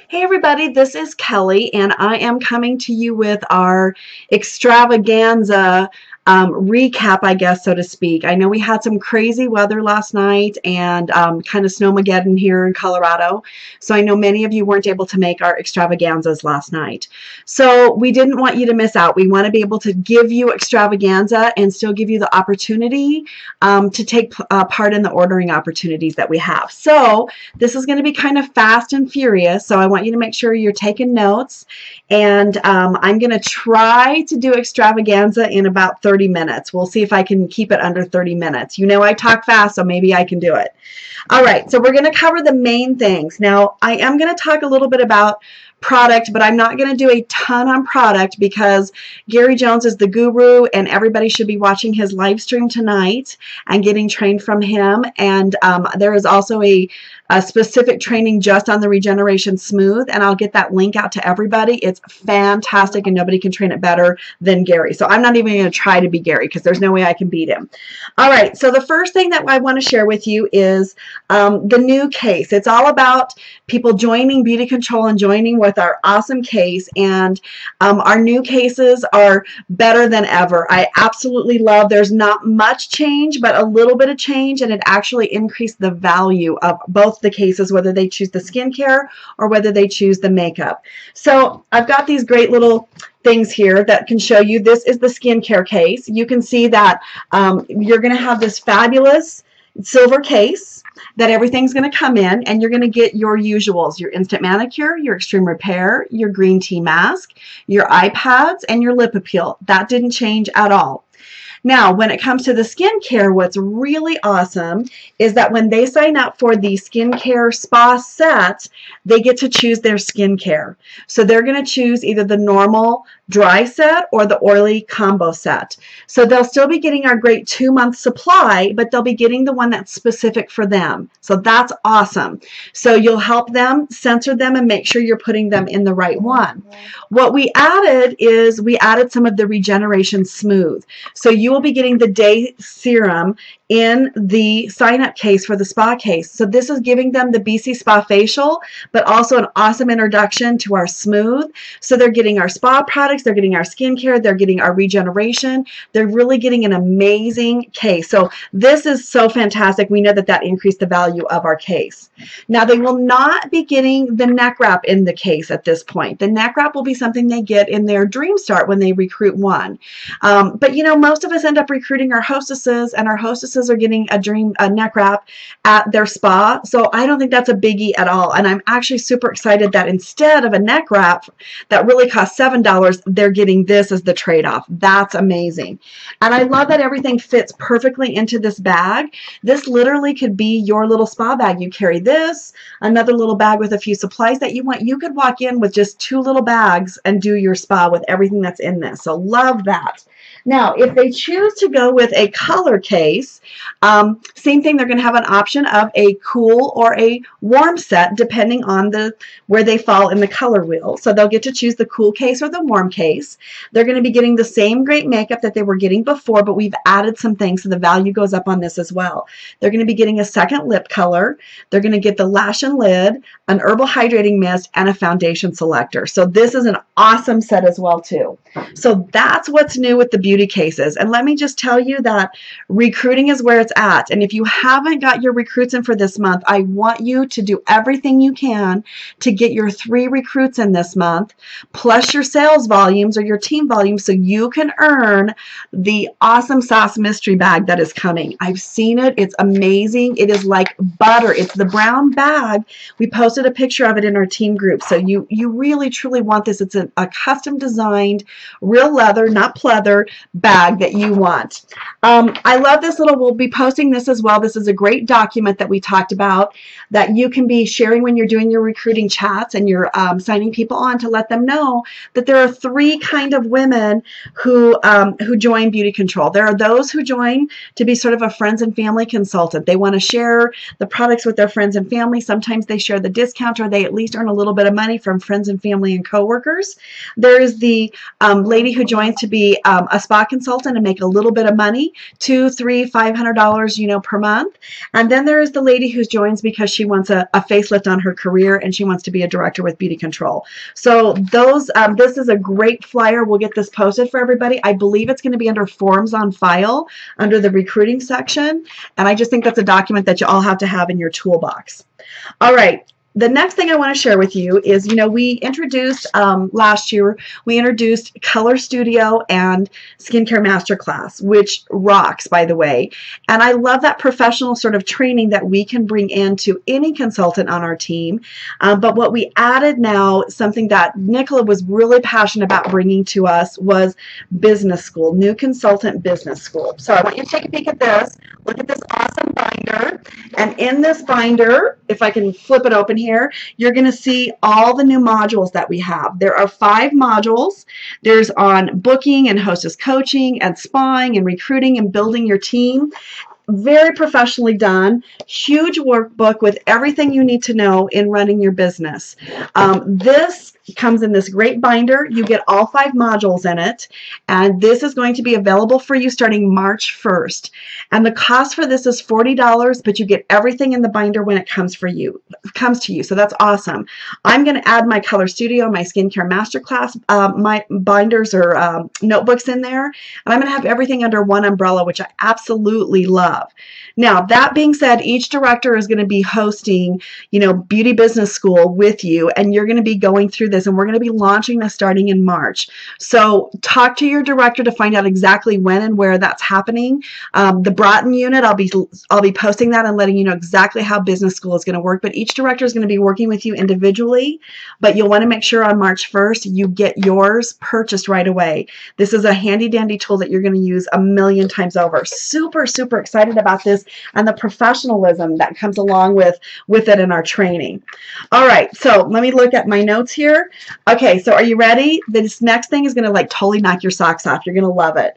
Hey everybody, this is Kelly, and I am coming to you with our extravaganza recap, I guess, so to speak. I know we had some crazy weather last night and kind of snowmageddon here in Colorado, so I know many of you weren't able to make our extravaganzas last night. So we didn't want you to miss out. We want to be able to give you extravaganza and still give you the opportunity to take part in the ordering opportunities that we have. So this is going to be kind of fast and furious, so I want you to make sure you're taking notes, and I'm going to try to do extravaganza in about 30 minutes. We'll see if I can keep it under 30 minutes. You know I talk fast, so maybe I can do it. All right, so we're going to cover the main things. Now, I am going to talk a little bit about product, but I'm not going to do a ton on product because Gary Jones is the guru and everybody should be watching his live stream tonight and getting trained from him. And there is also a specific training just on the Regeneration Smooth, and I'll get that link out to everybody. It's fantastic and nobody can train it better than Gary. So I'm not even going to try to be Gary because there's no way I can beat him. All right, so the first thing that I want to share with you is the new case. It's all about people joining Beauty Control and joining with our awesome case, and our new cases are better than ever. I absolutely love, there's not much change, but a little bit of change, and it actually increased the value of both the cases, whether they choose the skincare or whether they choose the makeup. So I've got these great little things here that can show you. This is the skincare case. You can see that you're going to have this fabulous silver case that everything's going to come in, and you're going to get your usuals, your instant manicure, your extreme repair, your green tea mask, your eye pads, and your lip appeal. That didn't change at all. Now, when it comes to the skincare, what's really awesome is that when they sign up for the skincare spa set, they get to choose their skincare. So they're going to choose either the normal dry set or the oily combo set. So they'll still be getting our great 2-month supply, but they'll be getting the one that's specific for them. So that's awesome. So you'll help them, censor them, and make sure you're putting them in the right one. What we added is we added some of the Regeneration Smooth. So you will be getting the day serum in the sign-up case for the spa case. So this is giving them the BC Spa facial, but also an awesome introduction to our smooth. So they're getting our spa products, they're getting our skincare, they're getting our regeneration. They're really getting an amazing case. So this is so fantastic. We know that that increased the value of our case. Now, they will not be getting the neck wrap in the case at this point. The neck wrap will be something they get in their Dream Start when they recruit one. But you know, most of us end up recruiting our hostesses, and our hostesses are getting a neck wrap at their spa. So I don't think that's a biggie at all. And I'm actually super excited that instead of a neck wrap that really costs $7, they're getting this as the trade-off. That's amazing. And I love that everything fits perfectly into this bag. This literally could be your little spa bag. You carry this, another little bag with a few supplies that you want. You could walk in with just 2 little bags and do your spa with everything that's in this. So love that. Now, if they choose to go with a color case, same thing, they're going to have an option of a cool or a warm set depending on where they fall in the color wheel. So they'll get to choose the cool case or the warm case. They're going to be getting the same great makeup that they were getting before, but we've added some things so the value goes up on this as well. They're going to be getting a second lip color. They're going to get the lash and lid, an herbal hydrating mist, and a foundation selector. So this is an awesome set as well too. So that's what's new with the beauty cases. And let me just tell you that recruiting is where it's at. And if you haven't got your recruits in for this month, I want you to do everything you can to get your 3 recruits in this month, plus your sales volumes or your team volumes, so you can earn the awesome sauce mystery bag that is coming. I've seen it. It's amazing. It is like butter. It's the brown bag. We posted a picture of it in our team group. So you really, truly want this. It's a custom designed, real leather, not pleather bag that you want. I love this little, we'll be posting this as well. This is a great document that we talked about that you can be sharing when you're doing your recruiting chats and you're signing people on to let them know that there are 3 kind of women who join Beauty Control. There are those who join to be sort of a friends and family consultant. They want to share the products with their friends and family. Sometimes they share the discount, or they at least earn a little bit of money from friends and family and coworkers. There is the lady who joins to be a spa consultant and make make a little bit of money, $200, $300, $500, you know, per month. And then there is the lady who joins because she wants a facelift on her career and she wants to be a director with Beauty Control. So those, this is a great flyer. We'll get this posted for everybody. I believe it's going to be under forms on file under the recruiting section. And I just think that's a document that you all have to have in your toolbox. All right. The next thing I want to share with you is, you know, we introduced last year, we introduced Color Studio and Skincare Masterclass, which rocks, by the way. And I love that professional sort of training that we can bring into any consultant on our team. But what we added now, something that Nicola was really passionate about bringing to us, was business school, new consultant business school. So I want you to take a peek at this. Look at this awesome binder. And in this binder, if I can flip it open here, you're going to see all the new modules that we have. There are 5 modules. There's on booking and hostess coaching and spying and recruiting and building your team. Very professionally done, huge workbook with everything you need to know in running your business. This comes in this great binder. You get all 5 modules in it, and this is going to be available for you starting March 1st. And the cost for this is $40, but you get everything in the binder when it comes to you. So that's awesome. I'm going to add my Color Studio, my Skincare Masterclass, my binders or notebooks in there, and I'm going to have everything under one umbrella, which I absolutely love. Now, that being said, each director is going to be hosting, you know, Beauty Business School with you, and you're going to be going through this, and we're going to be launching this starting in March. So talk to your director to find out exactly when and where that's happening. The Broughton unit, I'll be posting that and letting you know exactly how business school is going to work, but each director is going to be working with you individually, but you'll want to make sure on March 1st you get yours purchased right away. This is a handy dandy tool that you're going to use a million times over. Super, super excited about this and the professionalism that comes along with it in our training. All right, so let me look at my notes here. Okay, so are you ready? This next thing is going to like totally knock your socks off. You're going to love it.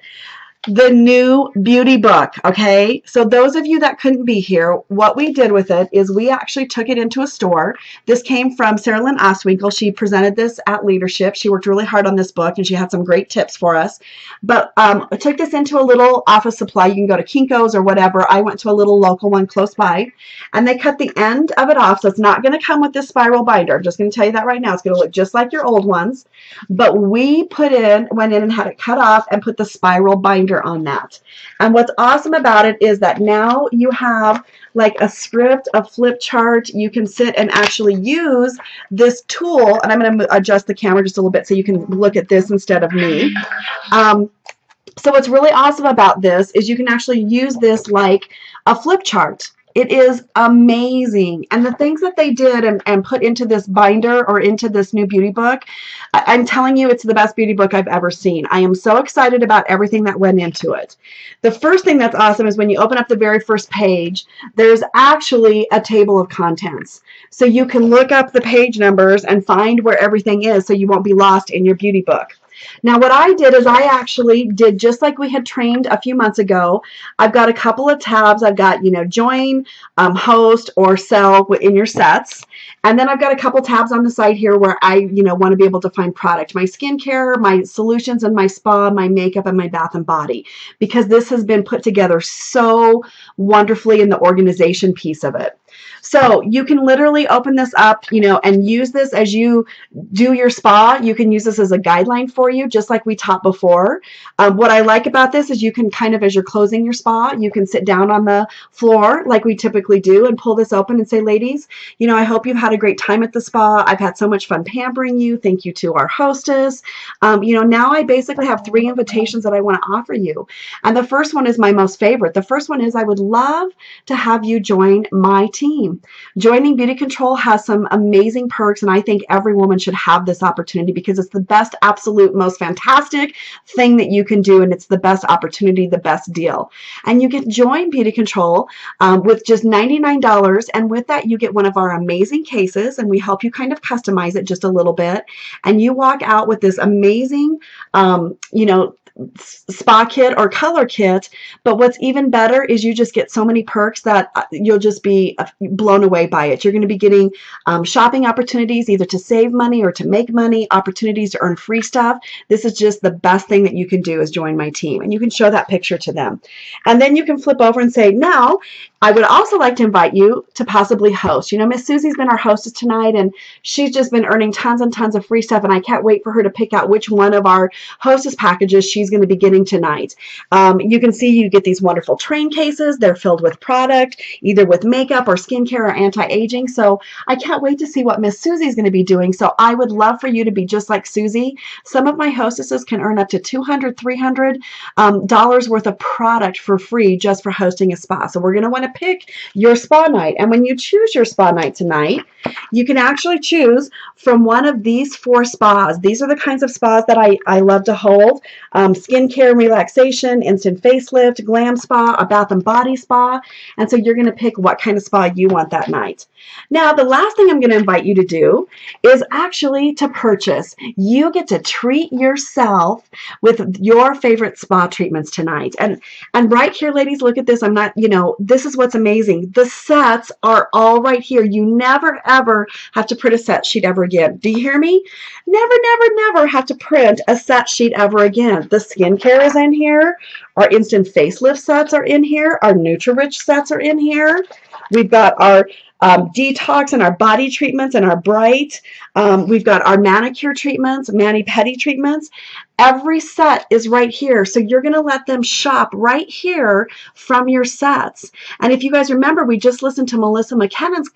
The new beauty book, okay? So those of you that couldn't be here, what we did with it is we actually took it into a store. This came from Sarah Lynn Oswinkle. She presented this at Leadership. She worked really hard on this book, and she had some great tips for us. But I took this into a little office supply. You can go to Kinko's or whatever. I went to a little local one close by, and they cut the end of it off. So it's not going to come with this spiral binder. I'm just going to tell you that right now. It's going to look just like your old ones. But we went in and had it cut off and put the spiral binder on that. And what's awesome about it is that now you have like a script, a flip chart. You can sit and actually use this tool, and I'm going to adjust the camera just a little bit so you can look at this instead of me. So what's really awesome about this is you can actually use this like a flip chart. It is amazing. And the things that they did and put into this binder or into this new beauty book, I'm telling you, it's the best beauty book I've ever seen. I am so excited about everything that went into it. The first thing that's awesome is when you open up the very first page, there's actually a table of contents. So you can look up the page numbers and find where everything is so you won't be lost in your beauty book. Now, what I did is I actually did just like we had trained a few months ago. I've got a couple of tabs. I've got, you know, join, host, or sell in your sets. And then I've got a couple tabs on the side here where I, you know, want to be able to find product, my skincare, my solutions, and my spa, my makeup, and my bath and body, because this has been put together so wonderfully in the organization piece of it. So you can literally open this up, you know, and use this as you do your spa. You can use this as a guideline for you, just like we taught before. What I like about this is you can kind of, as you're closing your spa, you can sit down on the floor like we typically do and pull this open and say, ladies, you know, I hope you've had a great time at the spa. I've had so much fun pampering you. Thank you to our hostess. You know, now I basically have 3 invitations that I want to offer you. And the first one is my most favorite. The first one is I would love to have you join my team. Joining Beauty Control has some amazing perks, and I think every woman should have this opportunity because it's the best, absolute, most fantastic thing that you can do, and it's the best opportunity, the best deal. And you get join Beauty Control with just $99, and with that you get one of our amazing cases, and we help you kind of customize it just a little bit, and you walk out with this amazing, you know, spa kit or color kit, but what's even better is you just get so many perks that you'll just be blown away by it. You're going to be getting shopping opportunities either to save money or to make money, opportunities to earn free stuff. This is just the best thing that you can do is join my team, and you can show that picture to them. And then you can flip over and say, now, I would also like to invite you to possibly host. You know, Miss Susie's been our hostess tonight, and she's just been earning tons and tons of free stuff, and I can't wait for her to pick out which one of our hostess packages she's going to be getting tonight. You can see you get these wonderful train cases. They're filled with product, either with makeup or skincare or anti-aging. So I can't wait to see what Miss Susie's going to be doing. So I would love for you to be just like Susie. Some of my hostesses can earn up to $200, $300 worth of product for free just for hosting a spa. So we're going to want to pick your spa night. And when you choose your spa night tonight, you can actually choose from one of these 4 spas. These are the kinds of spas that I love to hold. Skincare and relaxation, instant facelift, glam spa, a bath and body spa. And so you're going to pick what kind of spa you want that night. Now, the last thing I'm going to invite you to do is actually to purchase. You get to treat yourself with your favorite spa treatments tonight. And right here, ladies, look at this. I'm not, you know, this is what's amazing. The sets are all right here. You never, ever have to print a set sheet ever again. Do you hear me? Never, never, never have to print a set sheet ever again. The skincare is in here. Our instant facelift sets are in here. Our Nutri-Rich sets are in here. We've got our detox and our body treatments and our bright. We've got our manicure treatments, mani-pedi treatments. Every set is right here. So you're going to let them shop right here from your sets. And if you guys remember, we just listened to Melissa McKennan's,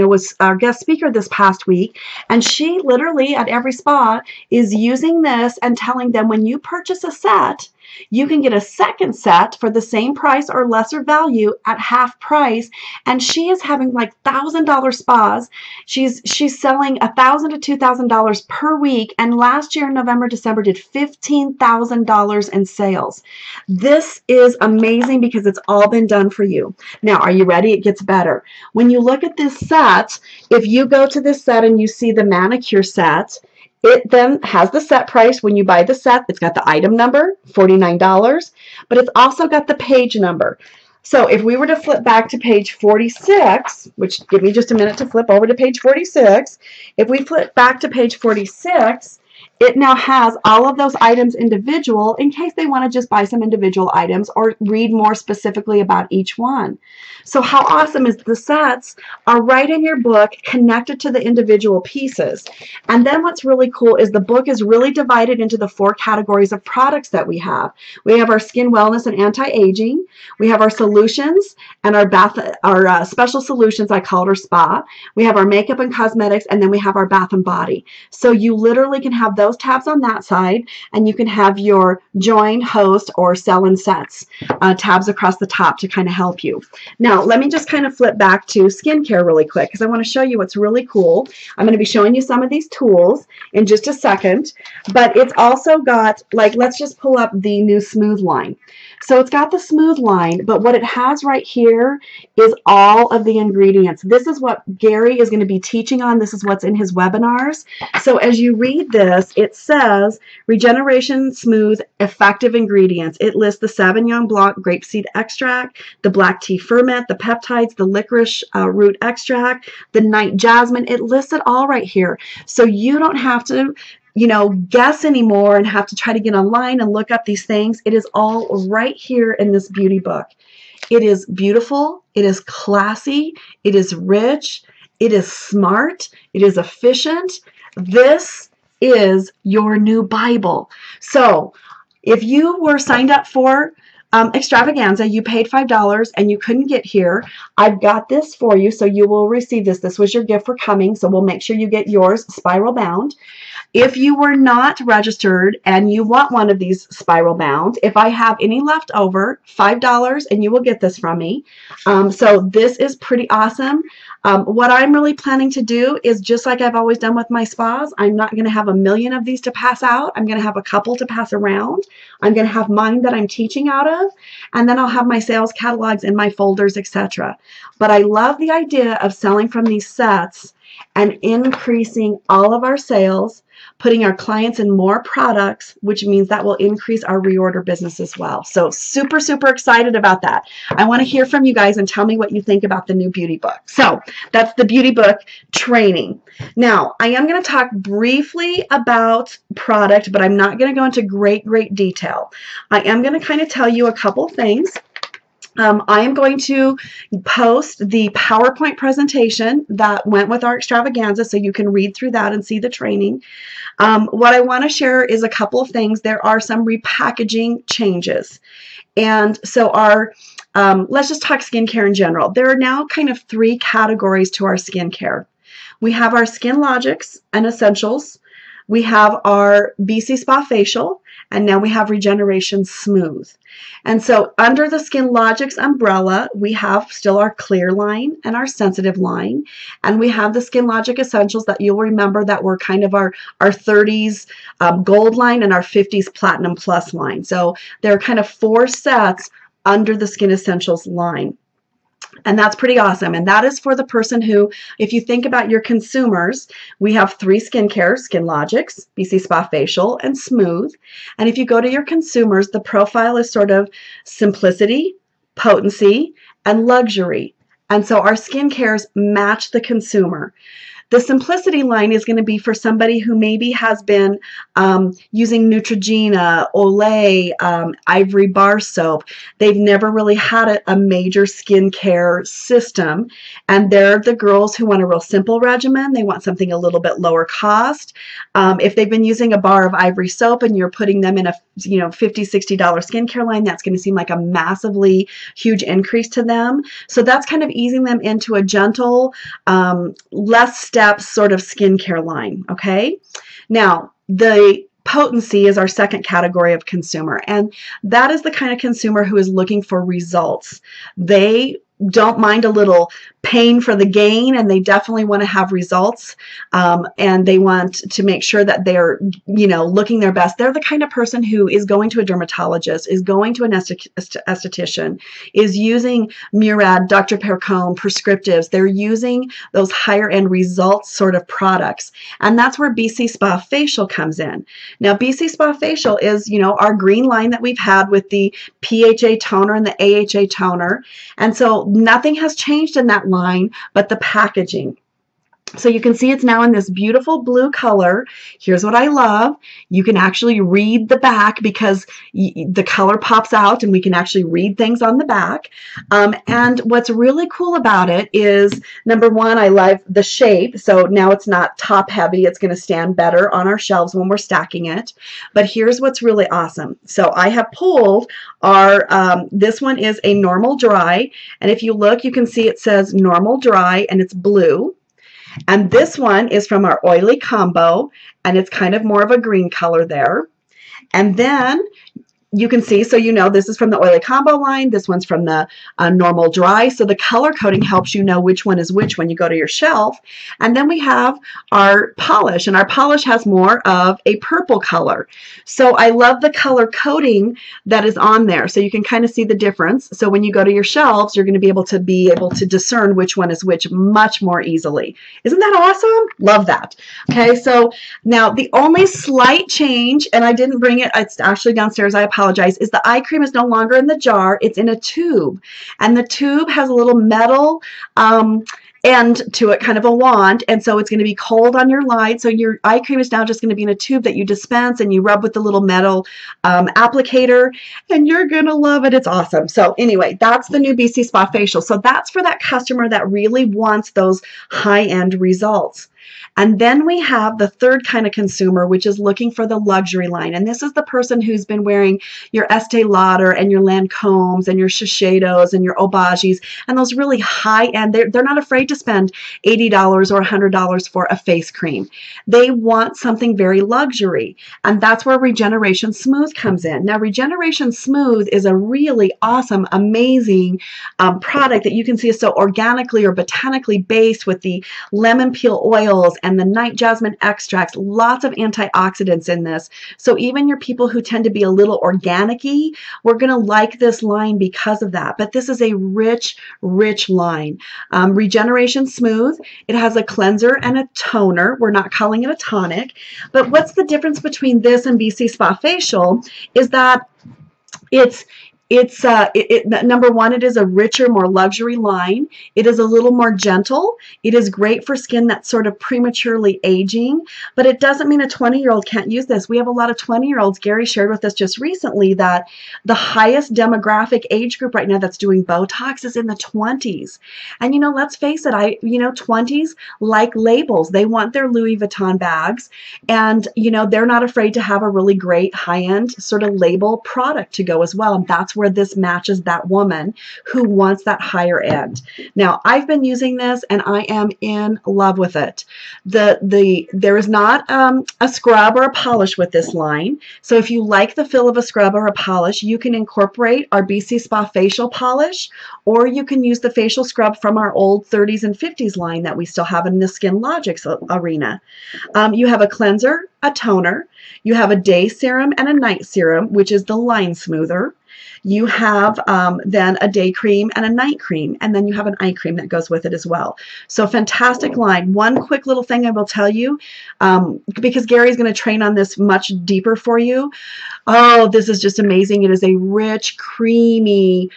was our guest speaker this past week. And she literally at every spa is using this and telling them when you purchase a set, you can get a second set for the same price or lesser value at half price. And she is having like $1,000 spas. She's selling $1,000 to $2,000 per week. And last year, November, December, did $15,000 in sales. This is amazing because it's all been done for you. Now, are you ready? It gets better. When you look at this set, if you go to this set and you see the manicure set, it then has the set price. When you buy the set, it's got the item number, $49, but it's also got the page number. So if we were to flip back to page 46, which give me just a minute to flip over to page 46, if we flip back to page 46, it now has all of those items individual in case they want to just buy some individual items or read more specifically about each one. So how awesome is the sets are right in your book connected to the individual pieces. And then what's really cool is the book is really divided into the 4 categories of products that we have. We have our skin wellness and anti-aging. We have our solutions and our special solutions, I call it our spa. We have our makeup and cosmetics, and then we have our bath and body. So you literally can have those tabs on that side, and you can have your join, host, or sell and sets tabs across the top to kind of help you. Now, let me just kind of flip back to skincare really quick because I want to show you what's really cool. I'm going to be showing you some of these tools in just a second, but it's also got, like, let's just pull up the new Smooth line. So it's got the Smooth line, but what it has right here is all of the ingredients. This is what Gary is going to be teaching on. This is what's in his webinars. So as you read this, it says Regeneration Smooth Effective Ingredients. It lists the Sauvignon Blanc grapeseed extract, the black tea ferment, the peptides, the licorice root extract, the night jasmine. It lists it all right here. So you don't have to guess anymore and have to try to get online and look up these things. It is all right here in this beauty book. It is beautiful. It is classy. It is rich. It is smart. It is efficient. This is your new Bible. So if you were signed up for Extravaganza, you paid $5 and you couldn't get here, I've got this for you, so you will receive this. This was your gift for coming, so we'll make sure you get yours spiral bound. If you were not registered and you want one of these spiral bound, if I have any left over, $5 and you will get this from me. So this is pretty awesome. What I'm really planning to do is just like I've always done with my spas, I'm not going to have a million of these to pass out. I'm going to have a couple to pass around. I'm going to have mine that I'm teaching out of, and then I'll have my sales catalogs in my folders, etc. But I love the idea of selling from these sets and increasing all of our sales, putting our clients in more products, which means that will increase our reorder business as well. So super, super excited about that. I want to hear from you guys and tell me what you think about the new beauty book. So that's the beauty book training. Now, I am going to talk briefly about product, but I'm not going to go into great detail. I am going to kind of tell you a couple things. I am going to post the PowerPoint presentation that went with our extravaganza, so you can read through that and see the training. What I want to share is a couple of things. There are some repackaging changes. And so let's just talk skincare in general. There are now kind of 3 categories to our skincare. We have our Skin Logics and Essentials. We have our BC Spa Facial, and now we have Regeneration Smooth. And so under the Skin Logics umbrella, we have still our clear line and our sensitive line. And we have the Skin Logic Essentials that you'll remember that were kind of our 30s gold line and our 50s platinum plus line. So there are kind of 4 sets under the Skin Essentials line. And that's pretty awesome. And that is for the person who, if you think about your consumers, we have 3 skincare, Skin Logics, BC Spa Facial, and Smooth. And if you go to your consumers, the profile is sort of simplicity, potency, and luxury. And so our skincares match the consumer. The Simplicity line is going to be for somebody who maybe has been using Neutrogena, Olay, Ivory Bar Soap. They've never really had a major skincare system. And they're the girls who want a real simple regimen. They want something a little bit lower cost. If they've been using a bar of Ivory soap and you're putting them in a $50, $60 skincare line, that's going to seem like a massively huge increase to them. So that's kind of easing them into a gentle, less steps sort of skincare line, okay? Now, the potency is our second category of consumer, and that is the kind of consumer who is looking for results. They don't mind a little pain for the gain, and they definitely want to have results, and they want to make sure that they're, looking their best. They're the kind of person who is going to a dermatologist, is going to an esthetician, is using Murad, Dr. Percone, prescriptives. They're using those higher end results sort of products, and that's where BC Spa Facial comes in. Now, BC Spa Facial is, our green line that we've had with the PHA toner and the AHA toner, and so nothing has changed in that line but the packaging. So you can see it's now in this beautiful blue color. Here's what I love. You can actually read the back because the color pops out and we can actually read things on the back. And what's really cool about it is, number one, I love the shape. So now it's not top heavy. It's going to stand better on our shelves when we're stacking it. But here's what's really awesome. So I have pulled our, this one is a normal dry. And if you look, you can see it says normal dry and it's blue. And this one is from our oily combo, and it's kind of more of a green color there. And then you can see, so this is from the oily combo line. This one's from the normal dry. So the color coding helps you know which one is which when you go to your shelf. And then we have our polish, and our polish has more of a purple color. So I love the color coding that is on there. So you can kind of see the difference. So when you go to your shelves, you're going to be able to discern which one is which much more easily. Isn't that awesome? Love that. Okay, so now the only slight change, and I didn't bring it, it's actually downstairs, I apologize, is the eye cream is no longer in the jar. It's in a tube, and the tube has a little metal end to it, kind of a wand, and so it's going to be cold on your light. So your eye cream is now just going to be in a tube that you dispense and you rub with the little metal applicator, and you're going to love it. It's awesome. So anyway, that's the new BC Spa Facial. So that's for that customer that really wants those high-end results. And then we have the third kind of consumer, which is looking for the luxury line. And this is the person who's been wearing your Estee Lauder and your Lancomes and your Shiseidos and your Obagis and those really high-end. They're not afraid to spend $80 or $100 for a face cream. They want something very luxury. And that's where Regeneration Smooth comes in. Now, Regeneration Smooth is a really awesome, amazing product that you can see is so organically or botanically based with the lemon peel oil oils and the night jasmine extracts, lots of antioxidants in this. So even your people who tend to be a little organic-y, we're going to like this line because of that. But this is a rich, rich line. Regeneration Smooth. It has a cleanser and a toner. We're not calling it a tonic. But what's the difference between this and BC Spa Facial is that number one, it is a richer, more luxury line. It is a little more gentle. It is great for skin that's sort of prematurely aging, but it doesn't mean a 20-year-old can't use this. We have a lot of 20-year-olds. Gary shared with us just recently that the highest demographic age group right now that's doing Botox is in the 20s. And, let's face it, 20s like labels. They want their Louis Vuitton bags, and, they're not afraid to have a really great high-end sort of label product to go as well. And that's where this matches that woman who wants that higher end. Now, I've been using this and I am in love with it. There is not a scrub or a polish with this line. So if you like the feel of a scrub or a polish, you can incorporate our BC Spa facial polish, or you can use the facial scrub from our old 30s and 50s line that we still have in the Skin Logics arena. You have a cleanser, a toner, you have a day serum and a night serum, which is the line smoother. You have then a day cream and a night cream, and then you have an eye cream that goes with it as well. So fantastic line. One quick little thing I will tell you, because Gary's going to train on this much deeper for you. Oh, this is just amazing. It is a rich, creamy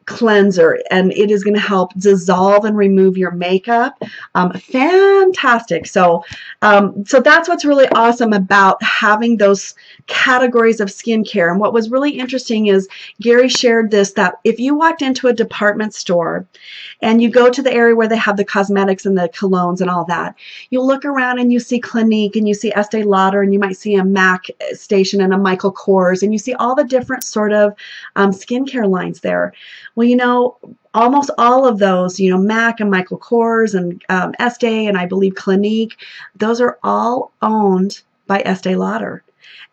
cleanser, and it is going to help dissolve and remove your makeup. Fantastic. So that's what's really awesome about having those categories of skincare. And what was really interesting is Gary shared this, that if you walked into a department store and you go to the area where they have the cosmetics and the colognes and all that, you look around and you see Clinique and you see Estee Lauder and you might see a MAC station and a Michael Kors, and you see all the different sort of skincare lines there. Well, almost all of those, MAC and Michael Kors and Estee and I believe Clinique, those are all owned by Estee Lauder.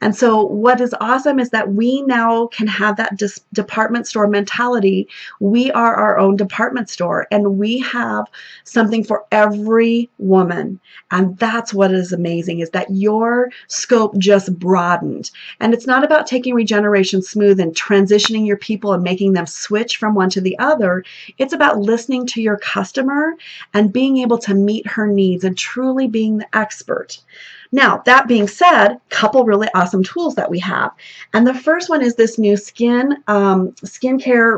And so what is awesome is that we now can have that department store mentality. We are our own department store, and we have something for every woman. And that's what is amazing, is that your scope just broadened. And it's not about taking Regeneration Smooth and transitioning your people and making them switch from one to the other. It's about listening to your customer and being able to meet her needs and truly being the expert. Now, that being said, a couple really awesome tools that we have. And the first one is this new skincare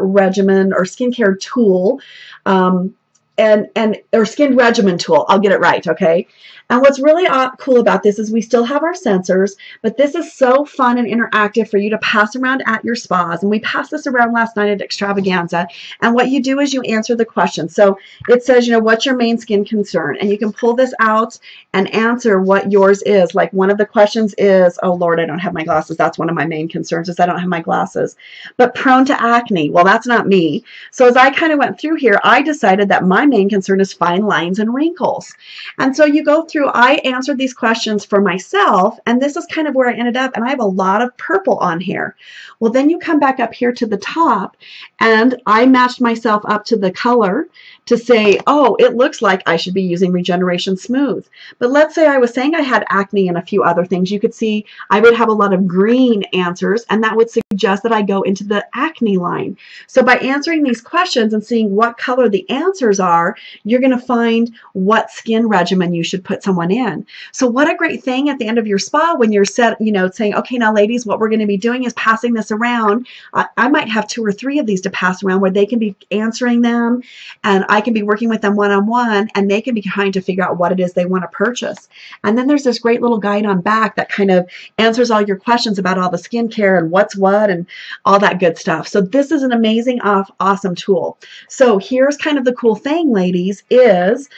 regimen or skincare tool, or skin regimen tool. I'll get it right, okay? And what's really cool about this is we still have our sensors, but this is so fun and interactive for you to pass around at your spas. And we passed this around last night at Extravaganza. And what you do is you answer the question. So it says, what's your main skin concern? And you can pull this out and answer what yours is. Like one of the questions is, oh Lord, I don't have my glasses. That's one of my main concerns, is I don't have my glasses. But prone to acne. Well, that's not me. So as I kind of went through here, I decided that my main concern is fine lines and wrinkles. And so you go through, I answered these questions for myself, and this is kind of where I ended up, and I have a lot of purple on here. Well, then you come back up here to the top, and I matched myself up to the color to say, oh, it looks like I should be using Regeneration Smooth. But let's say I was saying I had acne and a few other things. You could see I would have a lot of green answers, and that would suggest that I go into the acne line. So by answering these questions and seeing what color the answers are, you're going to find what skin regimen you should put someone in. So what a great thing at the end of your spa when you're saying, okay, now ladies, what we're going to be doing is passing this around. I might have 2 or 3 of these to pass around where they can be answering them, and I can be working with them one-on-one, and they can be trying to figure out what it is they want to purchase. And then there's this great little guide on back that kind of answers all your questions about all the skincare and what's what and all that good stuff. So this is an amazing, awesome tool. So here's kind of the cool thing, ladies, is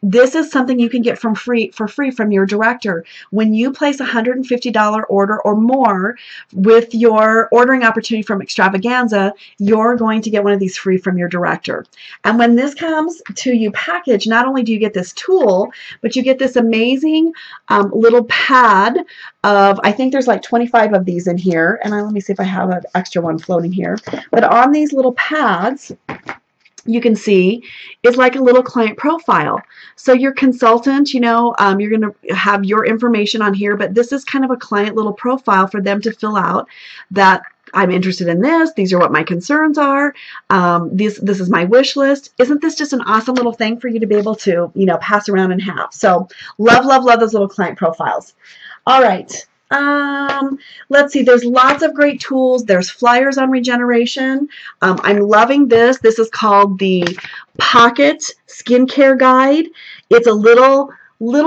this is something you can get for free from your director. When you place a $150 order or more with your ordering opportunity from Extravaganza, you're going to get one of these free from your director. And when this comes to you packaged, not only do you get this tool, but you get this amazing little pad of, I think there's like 25 of these in here. And let me see if I have an extra one floating here. But on these little pads, you can see is like a little client profile. So your consultant, you know, you're going to have your information on here, but this is kind of a client little profile for them to fill out that I'm interested in this. These are what my concerns are. This is my wish list. Isn't this just an awesome little thing for you to be able to, you know, pass around and have? So love, love, love those little client profiles. All right. Let's see, there's lots of great tools. There's flyers on regeneration. I'm loving this. This is called the Pocket Skincare Guide. It's a little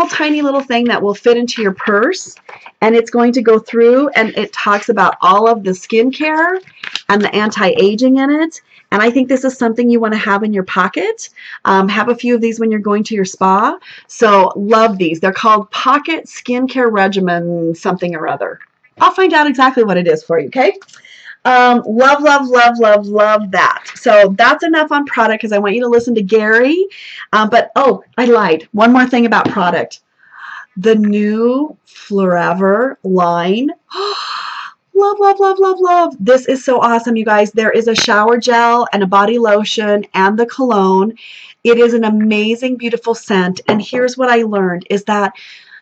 tiny little thing that will fit into your purse, and it's going to go through and it talks about all of the skincare and the anti-aging in it. And I think this is something you want to have in your pocket. Have a few of these when you're going to your spa. So love these. They're called Pocket Skincare Regimen something or other. I'll find out exactly what it is for you, okay? Love, love, love, love, love that. So that's enough on product because I want you to listen to Gary. But, oh, I lied. One more thing about product. The new Forever line. Love, love, love, love, love. This is so awesome, you guys. There is a shower gel and a body lotion and the cologne. It is an amazing, beautiful scent. And here's what I learned is that,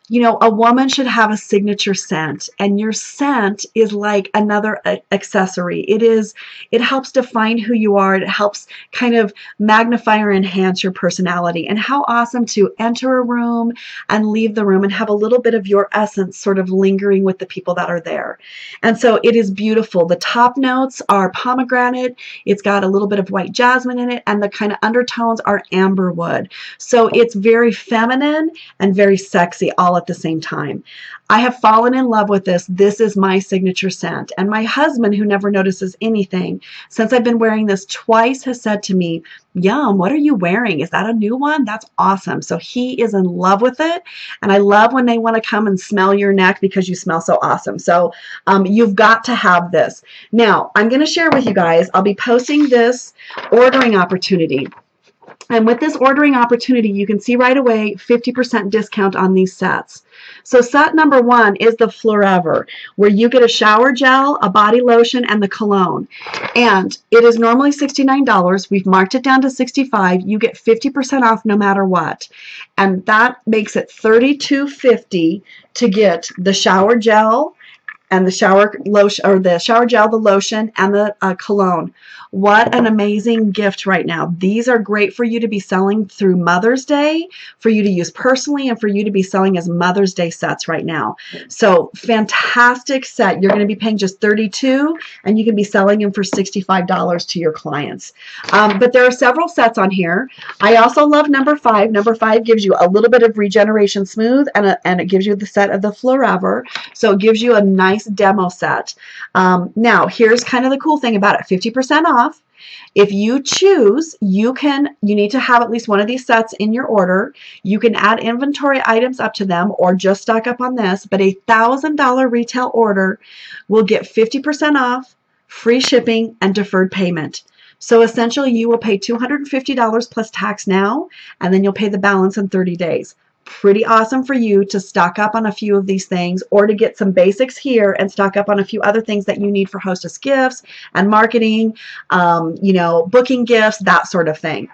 you know, a woman should have a signature scent, and your scent is like another accessory. It helps define who you are. It helps kind of magnify or enhance your personality. And how awesome to enter a room and leave the room and have a little bit of your essence sort of lingering with the people that are there. And so it is beautiful. The top notes are pomegranate. It's got a little bit of white jasmine in it, and the kind of undertones are amberwood. So it's very feminine and very sexy all at the same time. I have fallen in love with this. This is my signature scent. And my husband, who never notices anything, since I've been wearing this twice, has said to me, Yum, what are you wearing? Is that a new one? That's awesome. So he is in love with it. And I love when they want to come and smell your neck because you smell so awesome. So you've got to have this. Now, I'm going to share with you guys, I'll be posting this ordering opportunity. And with this ordering opportunity, you can see right away 50% discount on these sets. So set number one is the Forever, where you get a shower gel, a body lotion, and the cologne. And it is normally $69. We've marked it down to $65. You get 50% off no matter what. And that makes it $32.50 to get the shower gel and the shower lotion, or the shower gel, the lotion, and the cologne. What an amazing gift right now. These are great for you to be selling through Mother's Day, for you to use personally, and for you to be selling as Mother's Day sets right now. So fantastic set. You're going to be paying just $32, and you can be selling them for $65 to your clients. But there are several sets on here. I also love number 5. Number 5 gives you a little bit of Regeneration Smooth, and it gives you the set of the Forever. So it gives you a nice demo set. Now, here's kind of the cool thing about it. 50% off. If you choose, you need to have at least one of these sets in your order. You can add inventory items up to them or just stock up on this, but a $1,000 retail order will get 50% off, free shipping, and deferred payment. So essentially, you will pay $250 plus tax now, and then you'll pay the balance in 30 days. Pretty awesome for you to stock up on a few of these things, or to get some basics here and stock up on a few other things that you need for hostess gifts and marketing, you know, booking gifts, that sort of thing.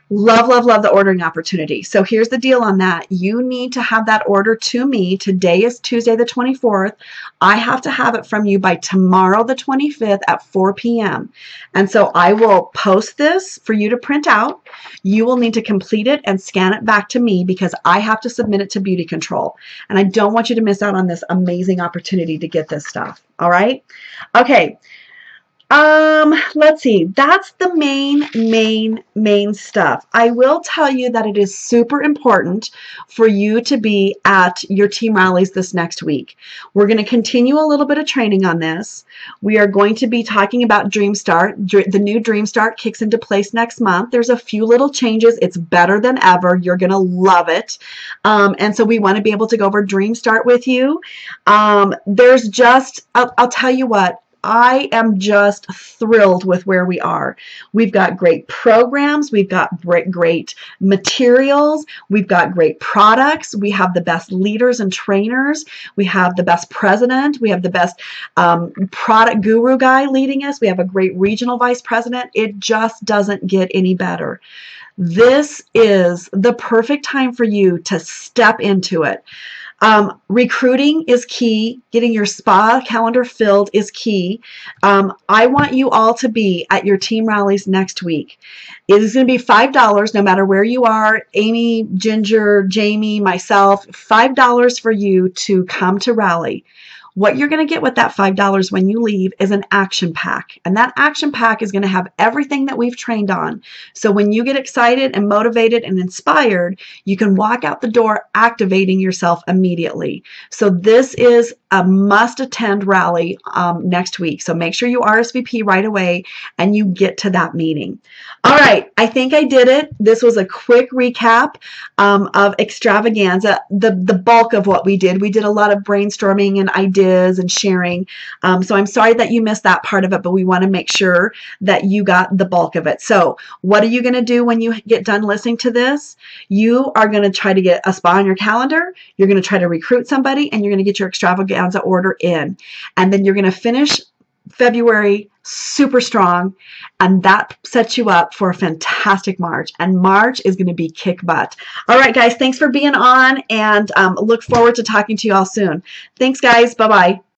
Love, love, love the ordering opportunity. So here's the deal on that. You need to have that order to me. Today is Tuesday the 24th. I have to have it from you by tomorrow the 25th at 4 p.m. And so I will post this for you to print out. You will need to complete it and scan it back to me because I have to submit it to Beauty Control. And I don't want you to miss out on this amazing opportunity to get this stuff. All right? Okay. Let's see. That's the main stuff. I will tell you that it is super important for you to be at your team rallies this next week. We're going to continue a little bit of training on this. We are going to be talking about Dream Start. The new Dream Start kicks into place next month. There's a few little changes. It's better than ever. You're going to love it. And so we want to be able to go over Dream Start with you. There's just, I'll tell you what, I am just thrilled with where we are. We've got great programs. We've got great materials. We've got great products. We have the best leaders and trainers. We have the best president. We have the best product guru guy leading us. We have a great regional vice president. It just doesn't get any better. This is the perfect time for you to step into it. Recruiting is key. Getting your spa calendar filled is key. I want you all to be at your team rallies next week. It is going to be $5 no matter where you are. Amy, Ginger, Jamie, myself, $5 for you to come to rally. What you're going to get with that $5 when you leave is an action pack. And that action pack is going to have everything that we've trained on. So when you get excited and motivated and inspired, you can walk out the door activating yourself immediately. So this is a must-attend rally next week. So make sure you RSVP right away and you get to that meeting. All right, I think I did it. This was a quick recap of Extravaganza, the bulk of what we did. We did a lot of brainstorming and ideas and sharing. So I'm sorry that you missed that part of it, but we want to make sure that you got the bulk of it. So what are you going to do when you get done listening to this? You are going to try to get a spa on your calendar. You're going to try to recruit somebody, and you're going to get your Extravaganza order in. And then you're going to finish February super strong, and that sets you up for a fantastic March. And March is going to be kick butt. All right, guys, thanks for being on, and look forward to talking to you all soon. Thanks, guys. Bye-bye.